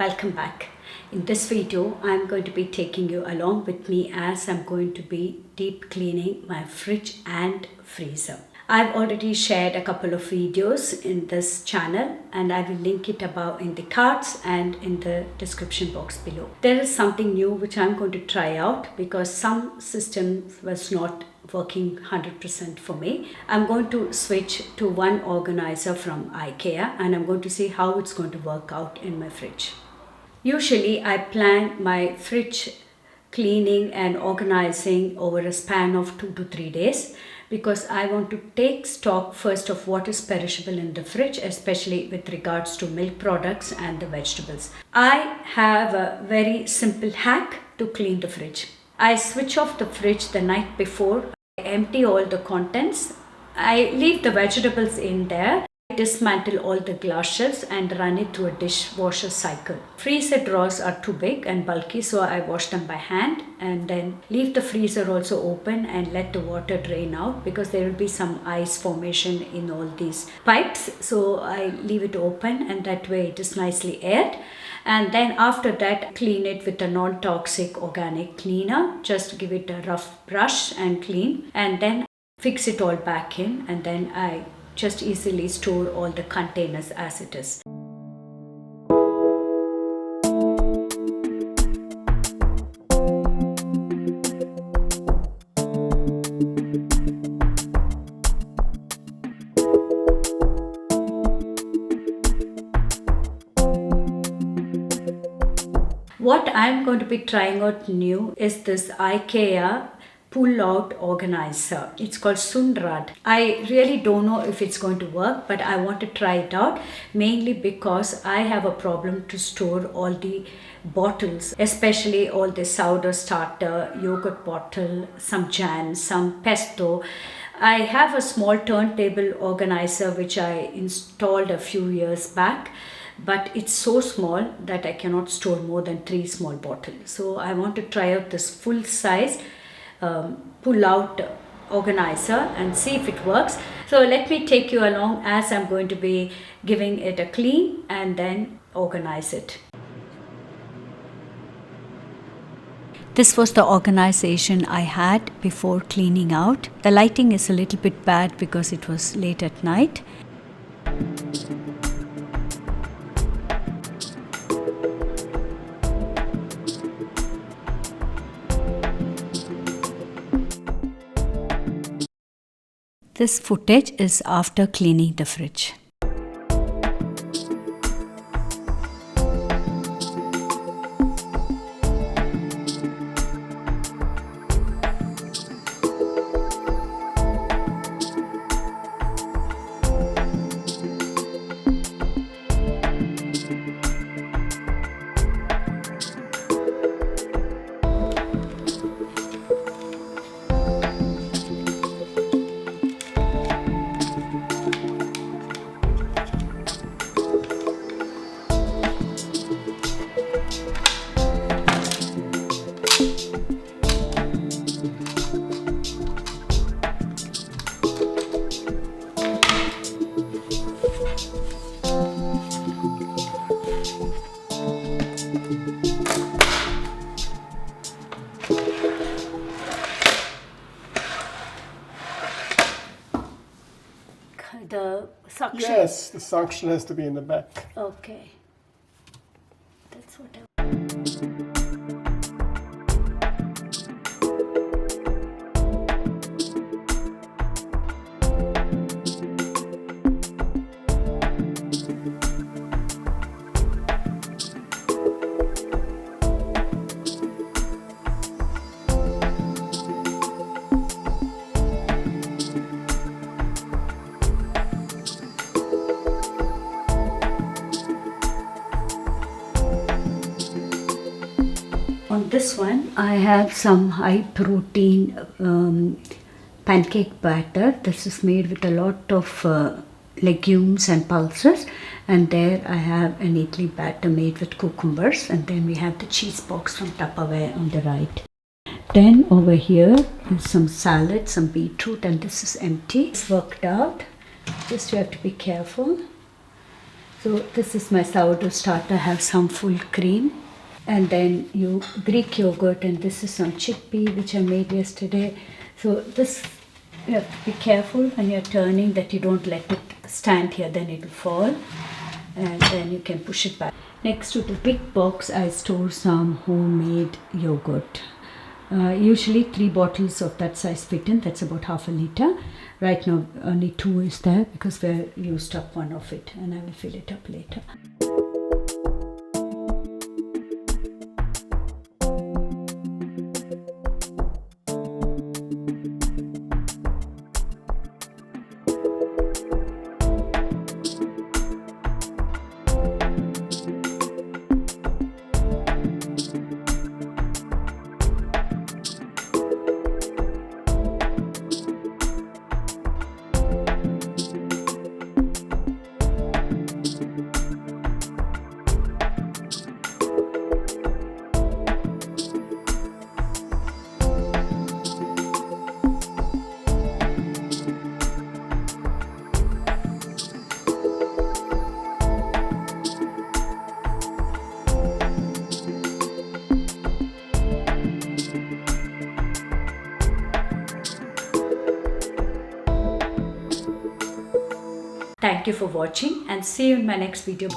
Welcome back. In this video, I'm going to be taking you along with me as I'm going to be deep cleaning my fridge and freezer. I've already shared a couple of videos in this channel and I will link it above in the cards and in the description box below. There is something new which I'm going to try out because some system was not working 100% for me. I'm going to switch to one organizer from IKEA and I'm going to see how it's going to work out in my fridge. Usually I plan my fridge cleaning and organizing over a span of 2 to 3 days because I want to take stock first of what is perishable in the fridge, especially with regards to milk products and the vegetables. I have a very simple hack to clean the fridge. I switch off the fridge the night before, I empty all the contents, I leave the vegetables in there, dismantle all the glass shelves and run it through a dishwasher cycle. Freezer drawers are too big and bulky, so I wash them by hand and then leave the freezer also open and let the water drain out because there will be some ice formation in all these pipes. So I leave it open and that way it is nicely aired. And then after that, clean it with a non-toxic organic cleaner. Just give it a rough brush and clean and then fix it all back in, and then I just easily store all the containers as it is. What I'm going to be trying out new is this IKEA pull-out organizer. It's called SNURRAD. I really don't know if it's going to work, but I want to try it out mainly because I have a problem to store all the bottles, especially all the sourdough starter, yogurt bottle, some jam, some pesto. I have a small turntable organizer which I installed a few years back, but it's so small that I cannot store more than 3 small bottles. So I want to try out this full size pull-out organizer and see if it works. So let me take you along as I'm going to be giving it a clean and then organize it. This was the organization I had before cleaning out. The lighting is a little bit bad because it was late at night. This footage is after cleaning the fridge. The suction? Yes, the suction has to be in the back. Okay. That's what I... On this one, I have some high protein pancake batter. This is made with a lot of legumes and pulses, and there I have an idli batter made with cucumbers, and then we have the cheese box from Tupperware on the right. Then over here is some salad, some beetroot, and this is empty. It's worked out. Just you have to be careful. So this is my sourdough starter. I have some full cream, and then you Greek yogurt, and this is some chickpea which I made yesterday. So this, you have to be careful when you're turning that you don't let it stand here, then it will fall, and then you can push it back. Next to the big box I store some homemade yogurt. Usually 3 bottles of that size fit in, that's about half a liter. Right now only 2 is there because we used up one of it, and I will fill it up later. Thank you for watching, and see you in my next video.